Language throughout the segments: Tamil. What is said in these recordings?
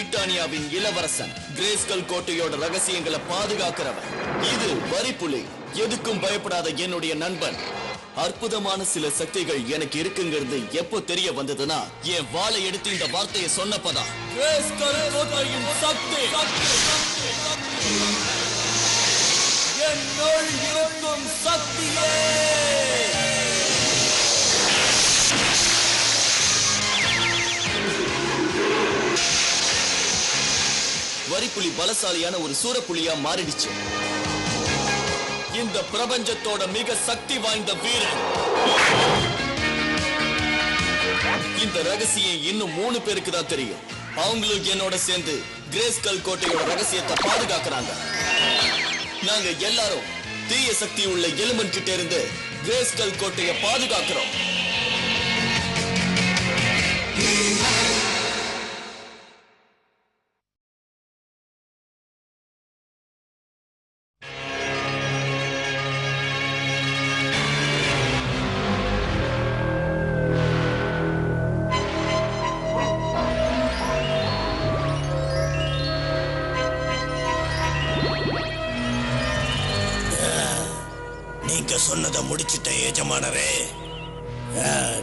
இட்டானியாவின் இளவரசன், கிரேஸ்கல் கோட்டையோட ரகசியங்களை பாதுகாக்கிறவன். இது வரிப்புலி, எதுக்கும் பயப்படாத என்னுடைய நண்பன். அற்புதமான சில சக்திகள் எனக்கு இருக்குங்கிறது எப்போ தெரிய வந்ததுன்னா, என் வாளை எடுத்து இந்த வார்த்தையை சொன்னப்பதான். கிரேஸ்கல் கோட்டையின் சக்தி என்னுள் இருக்கும் சக்தியே. வரிப்புலி பலசாலியான ஒரு சூரப்புலியா மாறிடுச்சு. இந்த பிரபஞ்சத்தோட மிக சக்தி வாய்ந்த வீரன். இந்த ரகசியம் இன்னும் 3 பேருக்கு தான் தெரியும். அவங்களுக்கு என்னோட சேர்ந்து கிரேஸ்கல் கோட்டையோட ரகசியத்தை பாதுகாக்கிறாங்க. நாங்க எல்லாரும் தீய சக்தி உள்ள எலிமெண்ட் கிட்ட இருந்து கிரேஸ்கல் கோட்டையை பாதுகாக்கிறோம். நீங்க சொன்னதை முடிச்சிட்டேன் எஜமானரே.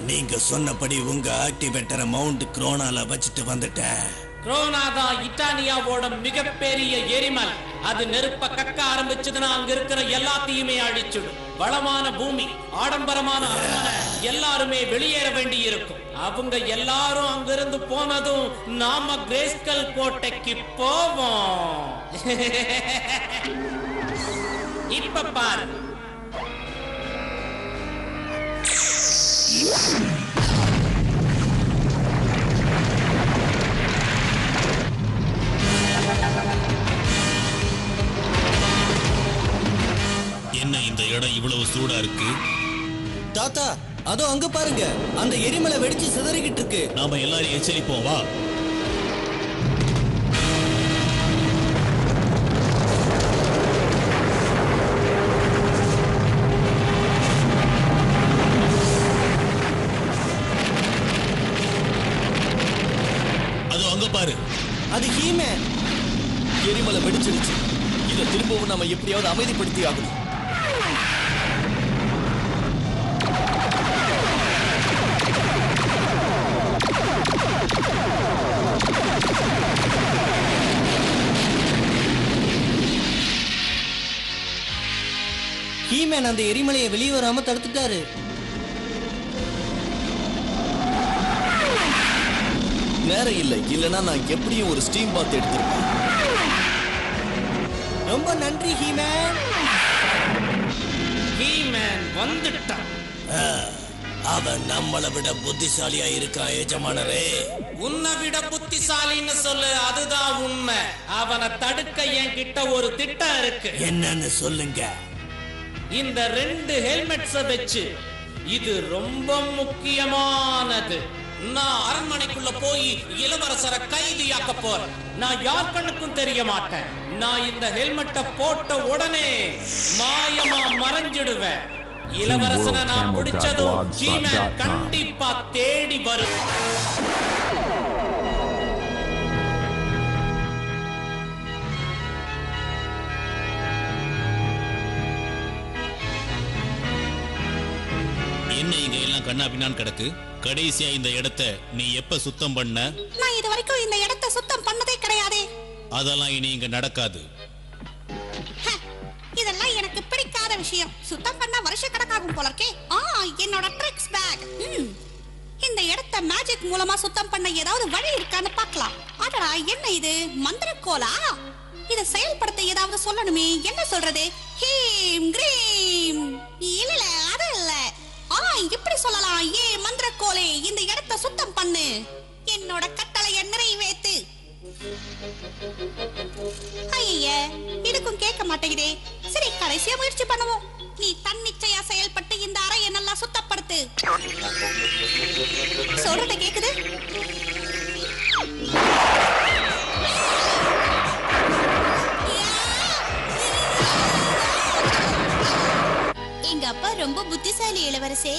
நீங்க சொன்னபடி உங்க ஆக்டிவேட்டரை மவுண்ட் குரோனால வச்சுட்டு வந்துட்டேன். குரோனா தான் இட்டானியாவோட மிகப்பெரிய எரிமலை. அது நெருப்ப கக்க ஆரம்பிச்சதுன்னா அங்க இருக்கிற எல்லாத்தையுமே அழிச்சிடும். வளமான பூமி, ஆடம்பரமான அரண்மனை, எல்லாருமே வெளியேற வேண்டி இருக்கும். அவங்க எல்லாரும் அங்கிருந்து போனதும் நாம கிரேஸ்கல் கோட்டைக்கு போவோம். இப்ப பாரு, என்ன இந்த இடம் இவ்வளவு சூடா இருக்கு? தாத்தா, அதோ அங்க பாருங்க, அந்த எரிமலை வெடிச்சு சிதறிக்கிட்டு இருக்கு. நாம எல்லாரும் எச்சரிப்போம், வா. அதோ அங்க பாரு, அது ஹீமேன். எரிமலை வெடிச்சிருச்சு. இதை திரும்பவும் நம்ம எப்படியாவது அமைதிப்படுத்தி ஆகணும். ஹீமேன் அந்த எரிமலையை வெளியே வராம தடுத்துட்டாரு. நேரம் இல்லை, இல்லைன்னா நான் எப்படியும் ஒரு ஸ்டீம் பாத் எடுத்திருப்பேன். ரொம்ப நன்றி ஹீமேன். ஹீமேன் வந்துட்டான். அவன் நம்மளை விட புத்திசாலியா இருக்கான் எஜமானரே. உன்னை விட புத்திசாலின்னு சொல்லு, அதுதான் உண்மை. அவனை தடுக்க என்கிட்ட ஒரு திட்டம் இருக்கு. என்னன்னு சொல்லுங்க. இந்த 2 ஹெல்மெட்ஸ வச்சு, இது ரொம்ப முக்கியமானது. நான் அரண்மனைக்குள்ள போய் இளவரசரை கைதியாக்க போறேன். நான் யார் கண்ணுக்கும் தெரிய மாட்டேன். நான் இந்த ஹெல்மெட்டை போட்ட உடனே மாயமா மறைஞ்சிடுவேன். இளவரசனை நான் பிடிச்சதும் ஹீமேன் கண்டிப்பா தேடி வரும். என்ன இங்க எல்லாம் கண்ணா பின்னான்னு கிடக்கு? கடைசியா இந்த இடத்தை நீ எப்ப சுத்தம் பண்ண? நான் இது வரைக்கும் இந்த இடத்தை சுத்தம் பண்ணதே கிடையாது. அதெல்லாம் இனி இங்க நடக்காது. இதெல்லாம் எனக்கு பிடிக்காத விஷயம். சுத்தம் பண்ண வருஷக்கணக்காகும் போல இருக்கே. என்னோட ட்ரிக்ஸ் பேக். இந்த இடத்தை மேஜிக் மூலமா சுத்தம் பண்ண ஏதாவது வழி இருக்கான்னு பார்க்கலாம். அடடா, என்ன இது மந்திரக்கோலா? இதை செயல்படுத்த ஏதாவது சொல்லணுமே. என்ன சொல்றது? ஹீம் கிரீம். இல்ல அது இல்ல. இப்படி சொல்லலாம். மந்திரக்கோலே, இந்த இடத்தை சுத்தம் பண்ணு. என்னோட கட்டளையை நிறைவேத்து. ஐயா, இதுக்கும் கேட்க மாட்டேங்குதே. சரி, கடைசியா முயற்சி பண்ணுவோம். நீ தன்னிச்சையா செயல்பட்டு இந்த அறையை நல்லா சுத்தப்படுத்து. சொல்றத கேக்குது? எங்க அப்பா ரொம்ப புத்திசாலி இளவரசே.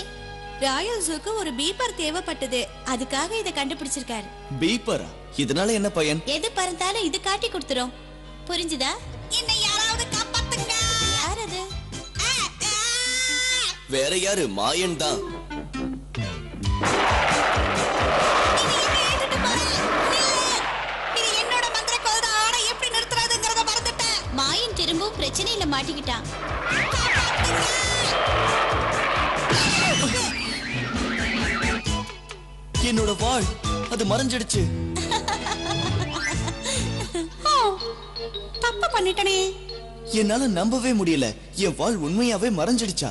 ராயல் ஜூக்கு ஒரு பீப்பர் தேவைப்பட்டது. அதுக்காக இத கண்டுபிடிச்சிருக்காரு. பீப்பரா? இதனால என்ன பயன்? எது பறந்தாலும் இது காட்டி கொடுத்துரும். புரிஞ்சுதா? என்னை யாராவது காப்பாத்துங்க. யார் அது? வேற யாரு? மாயன் தான். இது என்னை ஏத்துட்டு போற. நில்லு. இது என்னோட மந்திர கோல். ஆனா எப்படி நிறுத்துறதுங்கறத மறந்துட்டேன். மாயன் திரும்பவும் பிரச்சனையில மாட்டிக்கிட்டான். என்னோட வாள் அது மறைஞ்சிடுச்சு. தப்பு பண்ணிட்டனே. என்னால நம்பவே முடியல. என் வாள் உண்மையாவே மறைஞ்சிடுச்சா?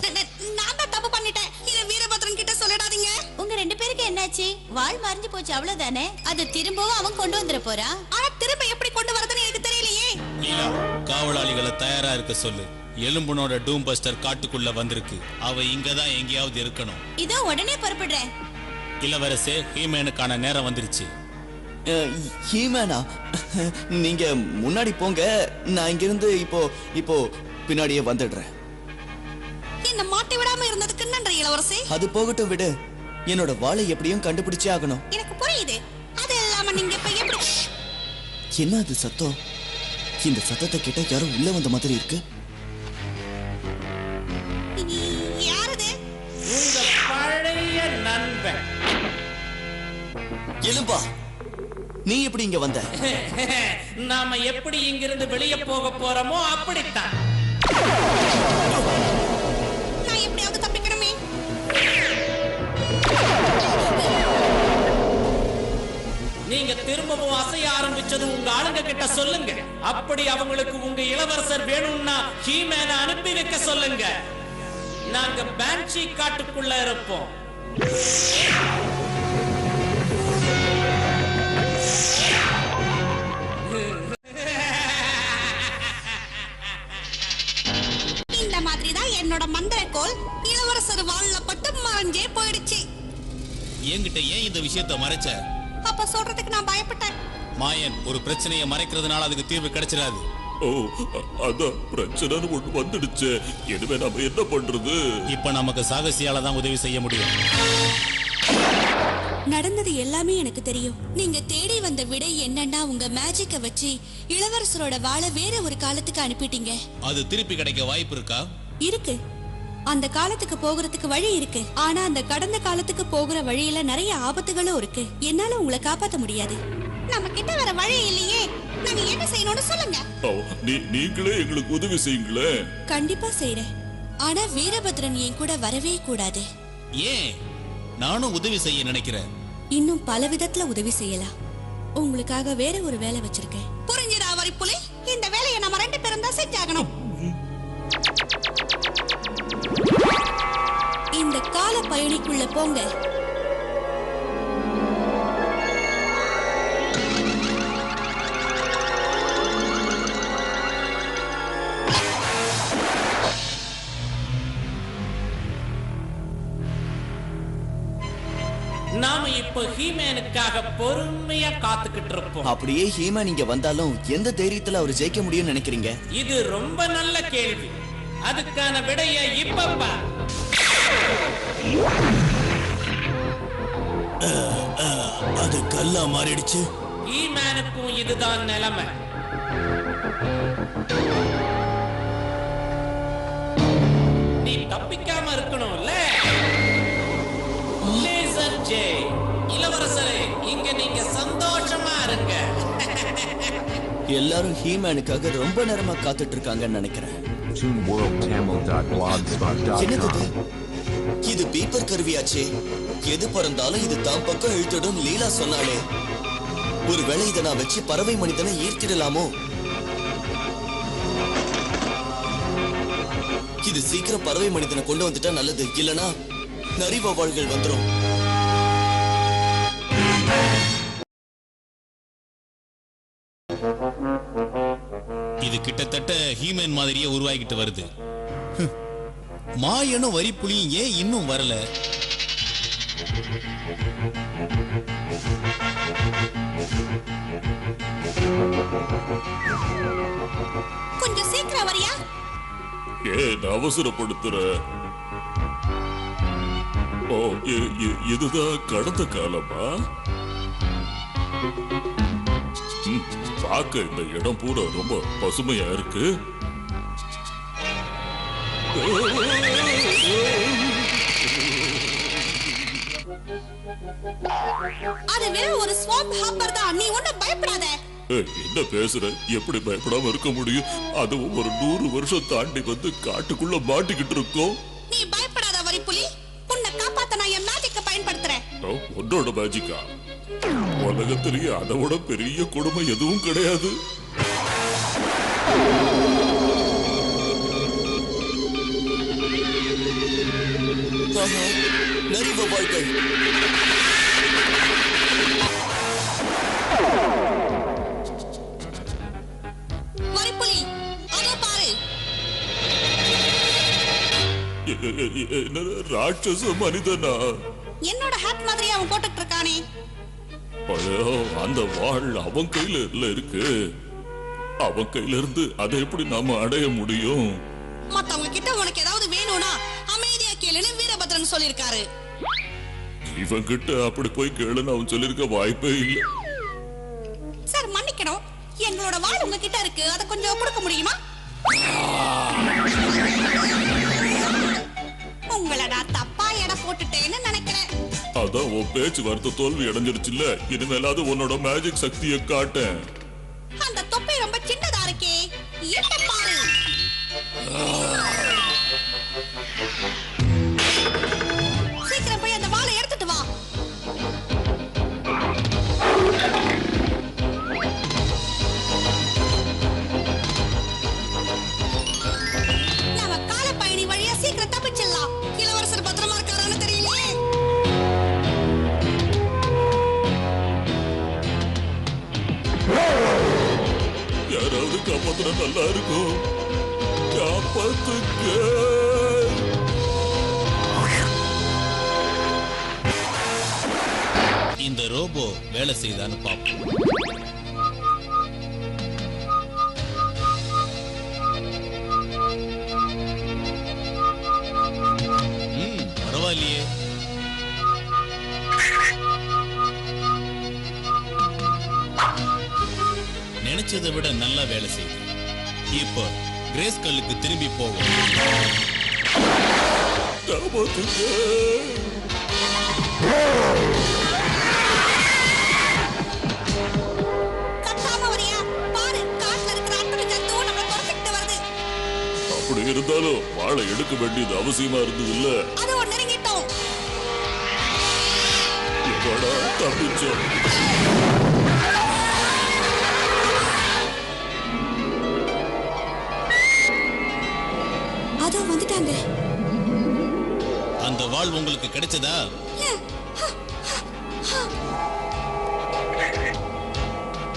நான் தான் தப்பு பண்ணிட்டேன். இத வீரபத்ரன் கிட்ட சொல்லிடாதீங்க. உங்க 2 பேருக்கு என்னாச்சு? வாள் மறைஞ்சு போச்சு அவ்வளவுதானே. அது திரும்பவும் அவன் கொண்டு வந்துட போறான். ஆனா திரும்ப எப்படி கொண்டு வரதுன்னு எனக்கு தெரியலையே. லீலா, காவலாளிகளை தயாரா இருக்க சொல்லு. எலும்புனோட டூம் பஸ்டர் காட்டுக்குள்ள வந்திருக்கு. அவ இங்கதான் எங்கேயாவது இருக்கணும். இதோ உடனே புறப்படுறேன். இளவரசே, ஹீமேனுக்கான நேரம் வந்துருச்சு. ஹீமேனா? நீங்க முன்னாடி போங்க. நான் இங்கிருந்து இப்போ பின்னாடியே வந்துடுறேன். என்ன மாட்டி விடாம இருந்ததுக்கு நன்றி இளவரசி. அது போகட்டும் விடு. என்னோட வாளை எப்படியும் கண்டுபிடிச்சே ஆகணும். எனக்கு புரியுது. அது இல்லாம நீங்க இப்ப எப்படி? என்ன அது சத்தம்? இந்த சத்தத்தை கேட்டா யாரும் உள்ள வந்த மாதிரி இருக்கு. யாரது? உங்க பழைய நண்பன். எலும்பா, நீ எப்படி இங்க வந்த? நாம எப்படி இங்கிருந்து வெளியே போக போறோமோ அப்படித்தான். நான் எப்படியாவது தப்பிக்கணுமே. நீங்க திரும்பவும் அசைய ஆரம்பிச்சது உங்க ஆளுங்க கிட்ட சொல்லுங்க. அப்படி அவங்களுக்கு உங்க இளவரசர் வேணும்னா ஹீமேன அனுப்பி வைக்க சொல்லுங்க. நாங்க பேன்சி காட்டுக்குள்ள இருப்போம். இந்த மாதிரி தான் என்னோட மந்திரக்கோல் இளவரசர் வாள்ல பட்டு மறைஞ்சே போயிடுச்சு. என்கிட்ட ஏன் இந்த விஷயத்தை மறைச்ச? அப்ப சொல்றதுக்கு நான் பயப்பட்டேன். மாயன், ஒரு பிரச்சனையை மறைக்கிறதுனால அதுக்கு தீர்வு கிடைச்சிடாது. ஓ, அதான் பிரச்சனைன்னு ஒண்ணு வந்துடுச்சு. இனிமே நம்ம என்ன பண்றது? இப்ப நமக்கு சாகசியால தான் உதவி செய்ய முடியும். நடந்தது எல்லாமே எனக்கு தெரியும். நீங்க தேடி வந்த விடை என்னன்னா உங்க மேஜிக்க வச்சு இளவரசரோட வாளை வேற ஒரு காலத்துக்கு அனுப்பிட்டீங்க. அது திருப்பி கிடைக்க வாய்ப்பு இருக்கா? இருக்கு. அந்த காலத்துக்கு போகிறதுக்கு வழி இருக்கு. ஆனா அந்த கடந்த காலத்துக்கு போகிற வழியில நிறைய ஆபத்துகளும் இருக்கு. என்னால உங்களை காப்பாத்த முடியாது. நம்ம கிட்ட வேற வழி இல்லையே. நாங்க என்ன செய்யணும்னு சொல்லுங்க. நீங்களே எங்களுக்கு உதவி செய்யுங்களேன். கண்டிப்பா செய்றேன். ஆனா வீரபத்ரன் என் கூட வரவே கூடாது. ஏன்? நானும் உதவி செய்ய நினைக்கிறேன். இன்னும் பல விதத்துல உதவி செய்யலாம். உங்களுக்காக வேற ஒரு வேலை வச்சிருக்கேன். புரிஞ்சுடா வரிப்புலி. இந்த வேலையை நம்ம 2 பேரும் தான் செஞ்சாகணும். இந்த கால பயணிக்குள்ள போங்க. நாம இப்ப ஹீமேனுக்காக பொறுமையா காத்துக்கிட்டு இருப்போம். அப்படியே ஹீமேன் இங்க வந்தாலும் எந்த தைரியத்துல அவர் ஜெயிக்க முடியும்னு நினைக்கிறீங்க? இது ரொம்ப நல்ல கேள்வி. அதுக்கான விடைய இப்ப அது கல்லா மாறிடுச்சு. ஹீமேனுக்கும் இதுதான் நிலைமை. நீ தப்பிக்காம இருக்கணும்ல. லேசர் ஜே, இளவரசரே, இங்க நீங்க சந்தோஷமா இருங்க. எல்லாரும் ஹீமேனுக்காக ரொம்ப நேரமா காத்துட்டு இருக்காங்கன்னு நினைக்கிறேன். என்னது இது? பீப்பர் கருவியாச்சே. எது பறந்தாலும் இது தான் பக்கம் இழுத்துடும் லீலா சொன்னாலே. ஒருவேளை இதை நான் வச்சு பறவை மனிதனை ஈர்த்திடலாமோ? இது சீக்கிரம் பறவை மனிதனை கொண்டு வந்துட்டா நல்லது. இல்லனா நரி வௌவால்கள் வந்துரும். இது கிட்டத்தட்ட ஹீமன் மாதிரியே உருவாகிட்டு வருது. மாயனும் வரிப்புலியும் ஏன் இன்னும் வரல? கொஞ்சம் சீக்கிரம் வரியா? ஏன் அவசரப்படுத்துற? ஓ, ஓ இதுதான் கடந்த காலமா? பார்க்க இந்த இடம் பூரா ரொம்ப பசுமையா இருக்கு. அது வெறும் ஒரு ஸ்வாம்ப் ஹாப்பர் தான். நீ ஒண்ணும் பயப்படாத. என்ன பேசுற? எப்படி பயப்படாம இருக்க முடியும்? அதுவும் ஒரு 100 வருஷம் தாண்டி வந்து காட்டுக்குள்ள மாட்டிக்கிட்டு இருக்கோம். நீ பயப்படாத வரிப்புலி. உன்னை காப்பாத்த நான் என் மேஜிக்க பயன்படுத்துறேன். உன்னோட மேஜிக்கா? உலகத்திலேயே அதை விட பெரிய கொடுமை எதுவும் கிடையாது. நிறைவு வாழ்க்கை. வரிப்புலி, அதோ பாரு. ராட்சச மனிதனா? என்னோட ஹேட் மாதிரி அவன் போட்டுட்டு இருக்கானே. அந்த வாள் அவன் கையில இருக்கு. அவன் கையில இருந்து அதை எப்படி நாம அடைய முடியும்? மத்தவங்க கிட்ட உனக்கு ஏதாவது வேணும்னா அமைதியா கேளுன்னு வீரபத்ரன் சொல்லிருக்காரு. இவன் கிட்ட அப்படி போய் கேளுன்னு அவன் சொல்லிருக்க வாய்ப்பே இல்லை. சார் மன்னிக்கணும், எங்களோட வாள் உங்ககிட்ட இருக்கு, அதை கொஞ்சம் கொடுக்க முடியுமா? உங்களை நான் தப்பா எடை போட்டுட்டேன்னு நினைக்கிறேன். அதான் உன் பேச்சு வார்த்தை தோல்வி அடைஞ்சிருச்சுல்ல. இனிமேலாவது உன்னோட மேஜிக் சக்தியை காட்டேன். அந்த தொப்பை ரொம்ப சின்னதா இருக்கே, என்ன பாரு. சீக்கிரம் போய் அந்த வாளை எடுத்துட்டு வா. நம்ம கால பயணி வழியா சீக்கிரம் தப்பிச்சிடலாம். இளவரசர் பத்திரமா இருக்காரான்னு தெரியலையே. யாராவது காப்பாத்துனா நல்லா இருக்கும். காப்பாத்துங்க. இந்த ரோபோ வேலை செய்தான்னு பார்ப்போம். பரவாயில்லையே. நினைச்சதை விட நல்லா வேலை செய்யுது. இப்போ கிரேஸ் கல்லுக்கு திரும்பி போவோம். காப்பாத்துங்க. கத்தாம வரியா? பாரு, காட்டுல இருக்கிற அத்தனை ஜந்துவும் நம்மள துரத்திட்டு வருது. அப்படி இருந்தாலும் வாழை எடுக்க வேண்டியது அவசியமா இருந்தது இல்ல. அதோ நெருங்கிட்டோம். எவ்வளோ தப்பிச்சோம். அதோ வந்துட்டாங்க. அந்த வாள் உங்களுக்கு கிடைச்சதா?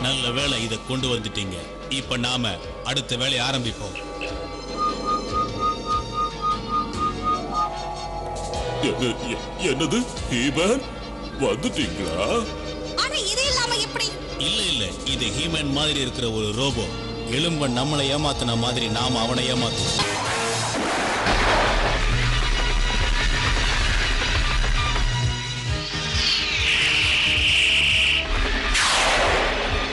நல்ல வேளை இதை கொண்டு வந்துட்டீங்க. இப்ப நாம அடுத்த வேலையை ஆரம்பிப்போம். என்னது? ஹீமன் வந்துட்டீங்களா? ஆனா இது இல்லாம எப்படி? இல்ல இது ஹீமன் மாதிரி இருக்கிற ஒரு ரோபோ. எலும்பன் நம்மளை ஏமாத்தின மாதிரி நாம அவனை ஏமாத்துவோம்.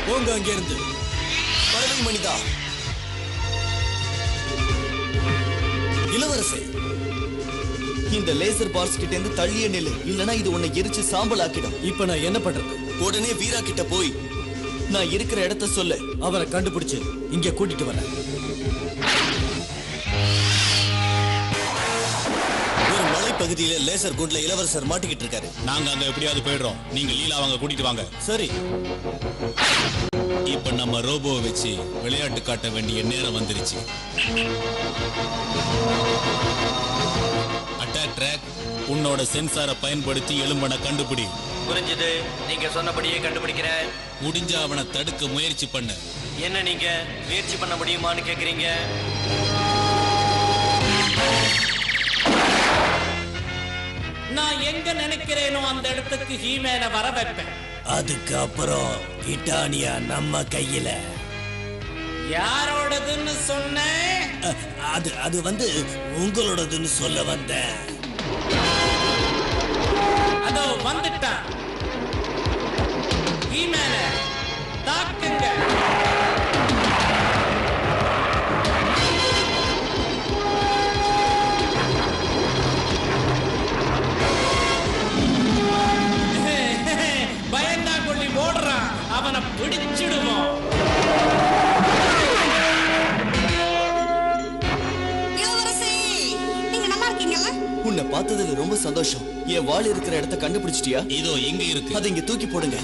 போங்க அங்க இருந்து. பறவை மனிதா. இளவரசே, இந்த லேசர் பார்ஸ் கிட்ட இருந்து தள்ளிய நில்லு, இல்லனா இது உன்னை எரிச்சு சாம்பல் ஆக்கிடும். இப்ப நான் என்ன பண்றது? உடனே வீரா கிட்ட போய் நான் இருக்கிற இடத்த சொல்லு. அவரை கண்டுபிடிச்சு இங்க கூட்டிட்டு வரேன். ஒரு மலைப்பகுதியில லேசர் குண்ட்ல இளவரசர் மாட்டிக்கிட்டு இருக்காரு. நாங்க அங்க எப்படியாவது போயிடுறோம். நீங்க லீலா அவங்க கூட்டிட்டு வாங்க. சரி. இப்ப நம்ம ரோபோவை வச்சு விளையாட்டு காட்ட வேண்டிய நேரம் வந்துருச்சு. அட்டாக் ட்ராக், உன்னோட சென்சாரை பயன்படுத்தி எலும்பனை கண்டுபிடி. புரிஞ்சது. நீங்க சொன்னபடியே கண்டுபிடிக்கிறேன். முடிஞ்ச அவனை தடுக்க முயற்சி பண்ணு. என்ன நீங்க முயற்சி பண்ண முடியுமான்னு கேக்குறீங்க? நான் எங்க நினைக்கிறேனோ அந்த இடத்துக்கு ஹீமேனை வர வைப்பேன். அதுக்கப்புறம் இட்டானியா நம்ம கையில. யாரோடதுன்னு சொன்னேன்? அது வந்து உங்களோடதுன்னு சொல்ல வந்தேன். அதோ வந்துட்டான். ஹீமேன தாக்குங்க. பயந்தா கொள்ளி ஓடுறான். அவனை பிடிச்சிடுவோம். உன்னை பார்த்ததுல ரொம்ப சந்தோஷம். என் வாள் இருக்கிற இடத்தை கண்டுபிடிச்சிட்டியா? இதோ எங்க இருக்கு. அதை இங்க தூக்கி போடுங்க.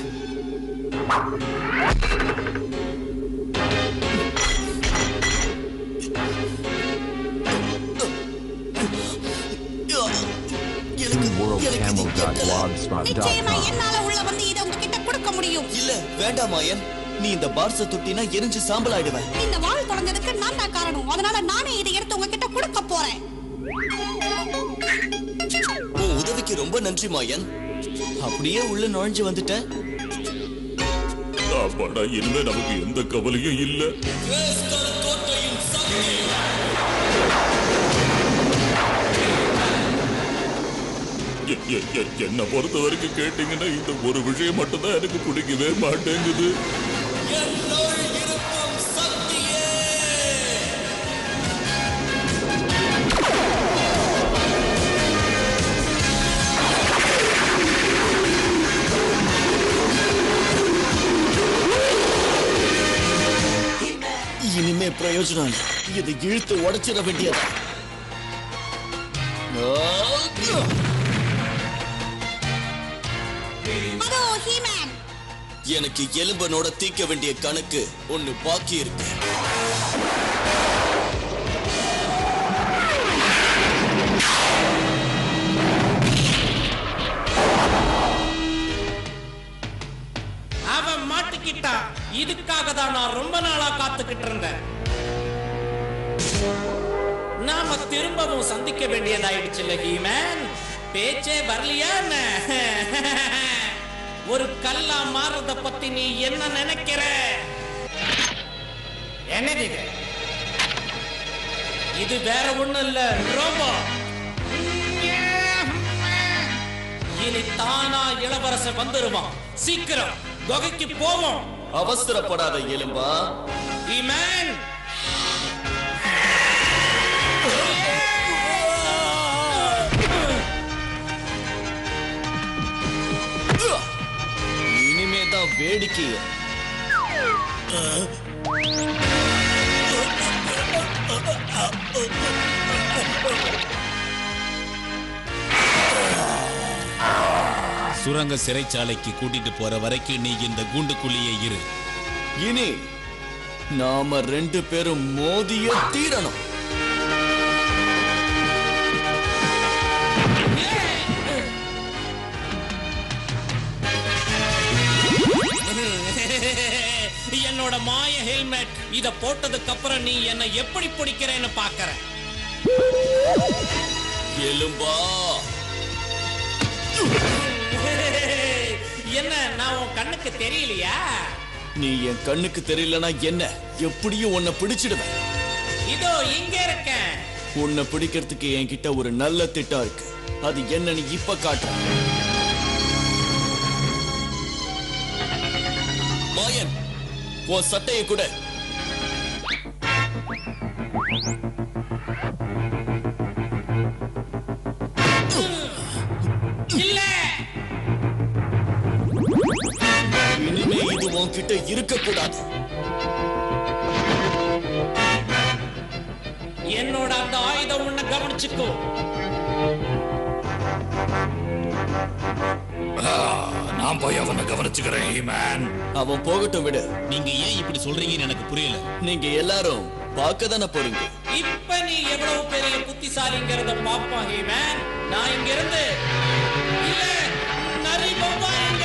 நிச்சயமா என்னால உள்ள வந்து இதை உங்ககிட்ட கொடுக்க முடியும். இல்ல வேண்டாம் மாயன், நீ இந்த பார்ஸ தொட்டினா எரிஞ்சு சாம்பல் ஆயிடுவேன். இந்த வாள் தொடர்ந்ததுக்கு நான் தான் காரணம். அதனால நானே இதை எடுத்து உங்ககிட்ட கொடுக்க போறேன். உன் உதவிக்கு ரொம்ப நன்றி மாயன். அப்படியே உள்ள நுழைஞ்சு வந்துட்டேன். அப்பாடா, இனிமே நமக்கு எந்த கவலையும் இல்ல. என்ன பொறுத்த வரைக்கும் கேட்டீங்கன்னா இந்த ஒரு விஷயம் மட்டும்தான் எனக்கு பிடிக்கவே மாட்டேங்குது. இனிமே பிரயோஜனம் இல்லை. இதை இழுத்து உடைச்சிட வேண்டியதா. எனக்கு எலும்பனோட தீக்க வேண்டிய கணக்கு ஒண்ணு பாக்கி இருக்கு. அவன் மாட்டிக்கிட்டா. இதுக்காக தான் நான் ரொம்ப நாளா காத்துக்கிட்டு இருந்தேன். நாம திரும்பவும் சந்திக்க வேண்டியதாயிடுச்சு ஹீமேன். பேச்சே வரலையா? ஒரு கல்லா மாறத பத்தி நீ என்ன நினைக்கிற? என்னது இது? வேற ஒண்ணும் இல்ல, ரோபோ. இனி தானா இளவரசன் வந்துருவான். சீக்கிரம் குகைக்கு போவோம். அவசரப்படாத எலும்பா. ஹீமேன், இனிமேதான் வேடிக்கை. சுரங்க சிறைச்சாலைக்கு கூட்டிட்டு போற வரைக்கும் நீ இந்த கூண்டுக்குள்ளேயே இரு. இனி நாம 2 பேரும் மோதிய தீரணும். என்னோட மாய ஹெல்மெட். இத போட்டதுக்கு அப்புறம் நீ என்ன எப்படி பிடிக்கிறேன்னு பாக்கற. எலும்பா, என்ன நான் உன் கண்ணுக்கு தெரியலையா? நீ என் கண்ணுக்கு தெரியலனா என்ன? எப்படியும் உன்னை பிடிச்சிடுவேன். இதோ இங்க இருக்கேன். உன்னை பிடிக்கிறதுக்கு என்கிட்ட ஒரு நல்ல திட்டம் இருக்கு. அது என்னன்னு இப்ப காட்டுற. மாயன், உன் சட்டையை கூட. இல்ல, இனிமே இது உன்கிட்ட இருக்க கூடாது. என்னோட அந்த ஆயுதம் உன்னை கவனிச்சுக்கோ. நான் போய் அவனை கவனிச்சுக்கிறேன் ஹீமேன். அவன் போகட்டும், விடு. நீங்க ஏன் இப்படி சொல்றீங்கன்னு எனக்கு புரியல. நீங்க எல்லாரும் பார்க்க தானே போறீங்க. இப்ப நீ எவ்வளவு பெரிய புத்திசாலிங்கிறத பாப்போம் ஹீமேன். நான் இங்க இருந்து இல்ல நரி போவாங்க.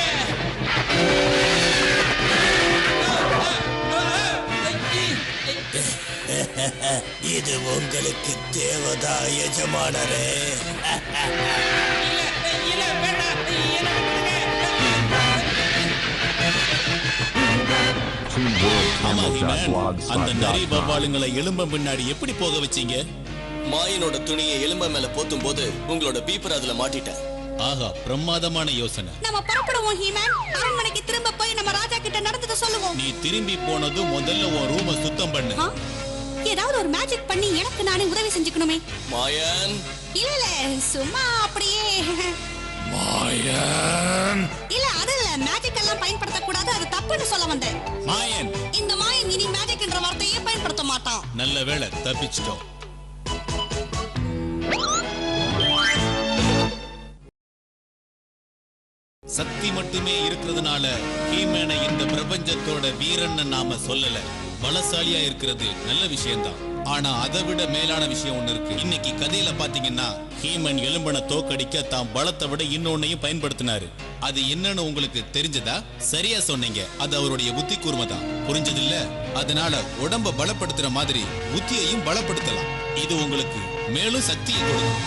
இது உங்களுக்கு தேவதா எஜமானரே? இல்ல வேண்டாம், ஆமா ஹீமேன், அந்த நரி வவ்வாலுங்களை எலும்ப பின்னாடி எப்படி போக வச்சீங்க? மாயனோட துணியை எலும்ப மேல போத்தும் போது உங்களோட பீப்பர் அதுல மாட்டிட்டேன். ஆஹா, பிரமாதமான யோசனை. நம்ம புறப்படுவோம் ஹீமேன். அரண்மனைக்கு திரும்ப போய் நம்ம ராஜா கிட்ட நடந்ததை சொல்லுவோம். நீ திரும்பி போனது முதல்ல உன் ரூமை சுத்தம் பண்ணு. ஏதாவது ஒரு மேஜிக் பண்ணி எனக்கு நானே உதவி செஞ்சுக்கணுமே. மாயன், இல்ல சும்மா அப்படியே. மாயன், இல்ல அது இல்ல, மேஜிக் எல்லாம் பயன்படுத்த கூடாது, அது தப்புன்னு சொல்ல வந்தேன். மாயன், இந்த மாயன் இனி மேஜிக் என்ற வார்த்தையே பயன்படுத்த மாட்டான். நல்ல வேளை தப்பிச்சிட்டோம். சக்தி மட்டுமே இருக்கிறதுனால ஹீமேனை இந்த பிரபஞ்சத்தோட வீரன்னு நாம சொல்லல. பலசாலியா இருக்கிறது நல்ல விஷயம்தான். ஆனா அதை விட மேலான விஷயம் ஒண்ணு இருக்கு. இன்னைக்கு கதையில பாத்தீங்கன்னா ஹீமன் எலும்பனை தோக்கடிக்க தான் பலத்தை விட இன்னொன்னையும் பயன்படுத்தினாரு. அது என்னன்னு உங்களுக்கு தெரிஞ்சதா? சரியா சொன்னீங்க, அது அவருடைய புத்தி கூர்மைதான். புரிஞ்சது இல்ல? அதனால உடம்ப பலப்படுத்துற மாதிரி புத்தியையும் பலப்படுத்தலாம். இது உங்களுக்கு மேலும் சக்தியை கொடுக்கும்.